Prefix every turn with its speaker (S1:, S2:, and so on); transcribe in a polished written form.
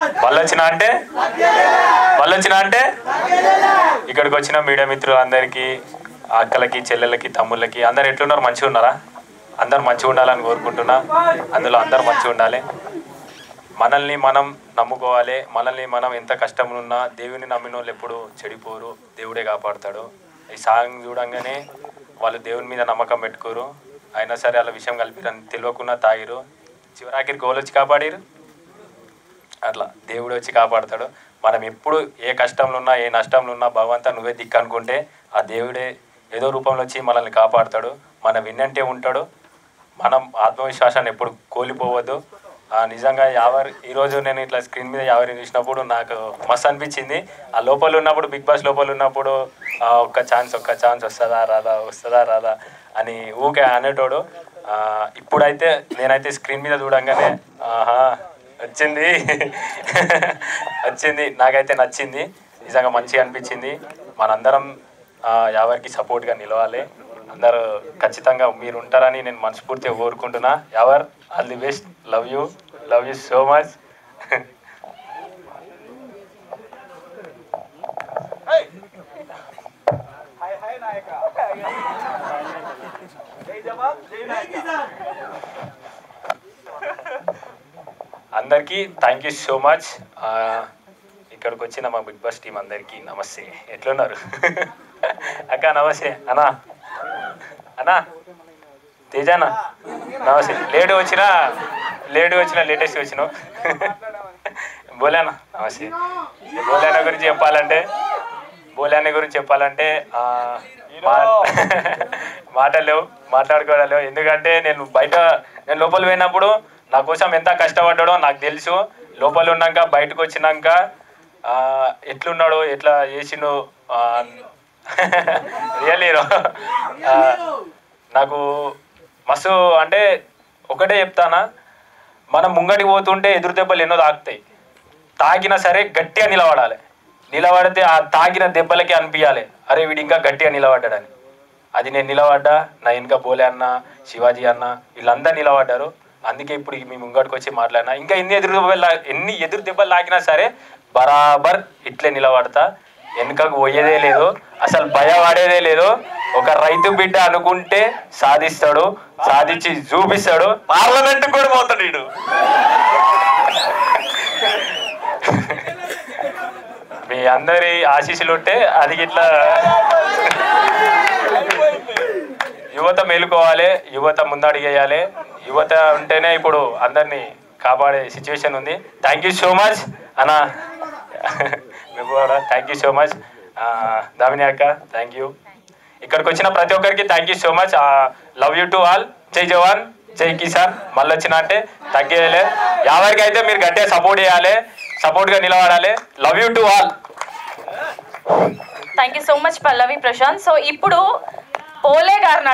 S1: వాళ్ళొచ్చినా అంటే ఇక్కడికి వచ్చిన మీడియా మిత్రులందరికీ, అక్కలకి, చెల్లెళ్ళకి, తమ్ముళ్ళకి అందరు ఎట్లున్నారు? మంచిగా ఉన్నారా? అందరు మంచిగా ఉండాలని కోరుకుంటున్నా. అందులో అందరు మంచిగా ఉండాలి. మనల్ని మనం నమ్ముకోవాలి. మనల్ని మనం ఎంత కష్టంలో ఉన్నా దేవుని నమ్మిన వాళ్ళు ఎప్పుడు చెడిపోరు, దేవుడే కాపాడుతాడు. ఈ సాంగ్ చూడంగానే వాళ్ళు దేవుని మీద నమ్మకం పెట్టుకోరు. అయినా సరే వాళ్ళ విషయం కలిపిరని తెలియకుండా తాగిరు, చివరాఖరికి గోలు వచ్చి కాపాడిరు. అట్లా దేవుడు వచ్చి కాపాడుతాడు. మనం ఎప్పుడు ఏ కష్టంలో ఉన్నా, ఏ నష్టంలో ఉన్నా భగవంతా నువ్వే దిక్కు అనుకుంటే ఆ దేవుడే ఏదో రూపంలో వచ్చి మనల్ని కాపాడుతాడు. మనం విన్నంటే ఉంటాడు. మనం ఆత్మవిశ్వాసాన్ని ఎప్పుడు కోల్పోవద్దు. నిజంగా ఈరోజు నేను ఇట్లా స్క్రీన్ మీద యావరి చూసినప్పుడు నాకు మస్తు అనిపించింది. ఆ లోపల ఉన్నప్పుడు, బిగ్ బాస్ లోపల ఉన్నప్పుడు ఒక్క ఛాన్స్ వస్తుందా రాదా అని ఊకే అనేటోడు. ఇప్పుడైతే నేనైతే స్క్రీన్ మీద చూడంగానే వచ్చింది నాకైతే నచ్చింది. నిజంగా మంచిగా అనిపించింది. మనందరం ఎవరికి సపోర్ట్గా నిలవాలి. అందరూ ఖచ్చితంగా మీరు ఉంటారని నేను మనస్ఫూర్తిగా కోరుకుంటున్నా. All the best. Love you so much. అందరికీ థ్యాంక్ యూ సో మచ్. ఇక్కడికి వచ్చిన మా బిగ్ బాస్ టీం అందరికీ నమస్తే. ఎట్లున్నారు? అక్క నమస్తే. అన్నా తేజానా నమస్తే. లేట్గా వచ్చినా లేటెస్ట్ వచ్చినావు. బోలానా నమస్తే. బోలానా గురించి చెప్పాలంటే మాట్లాడుకోవడం లేవు. ఎందుకంటే నేను లోపల పోయినప్పుడు నా కోసం ఎంత కష్టపడ్డాడో నాకు తెలుసు. లోపల ఉన్నాక బయటకు వచ్చినాక ఎట్లున్నాడో, ఎట్లా చేసిండో రియల్లీ నాకు మస్తు. అంటే ఒకటే చెప్తానా, మనం ముంగటికి పోతుంటే ఎదురు దెబ్బలు ఎన్నో తాకుతాయి. తాకినా సరే గట్టిగా నిలబడితే ఆ తాకిన దెబ్బలకి అనిపించాలి, అరే వీడు ఇంకా గట్టిగా నిలబడ్డాడని. అది నేను నిలబడ్డా. నా ఇంకా బోలే అన్న, శివాజీ అన్న వీళ్ళందరూ నిలబడ్డారు. అందుకే ఇప్పుడు మీ ముంగటికి వచ్చి మాట్లాడినా. ఇంకా ఎన్ని ఎదురు దెబ్బలు తాకినా సరే బరాబర్ ఇట్లే నిలబడతా. వెనుకకు పోయేదే లేదు, అసలు భయపడేదే లేదు. ఒక రైతు బిడ్డ అనుకుంటే సాధిస్తాడు, సాధించి చూపిస్తాడు. పార్లమెంట్ కూడా పోతాడు వీడు. మీ అందరి ఆశీస్సులు ఉంటే అది ఇట్లా యువత మేలుకోవాలి, యువత ముందడుగేయాలి. యువత ఉంటేనే ఇప్పుడు అందరినీ కాపాడే సిచ్యువేషన్ ఉంది. థ్యాంక్ యూ సో మచ్ అన్న. మీకు కూడా thank you so much. Damini అక్క థ్యాంక్ యూ. ఇక్కడికి వచ్చిన ప్రతి ఒక్కరికి thank you so much. Love you to all. జై జవాన్, జై కిసాన్. మళ్ళీ వచ్చినా అంటే తగ్గేయలే. ఎవరికి అయితే మీరు గట్టిగా సపోర్ట్ చేయాలి, సపోర్ట్గా నిలబడాలి. Love you to all.
S2: Thank you so much Pallavi, Prashanth. So ఇప్పుడు పోలే గారిని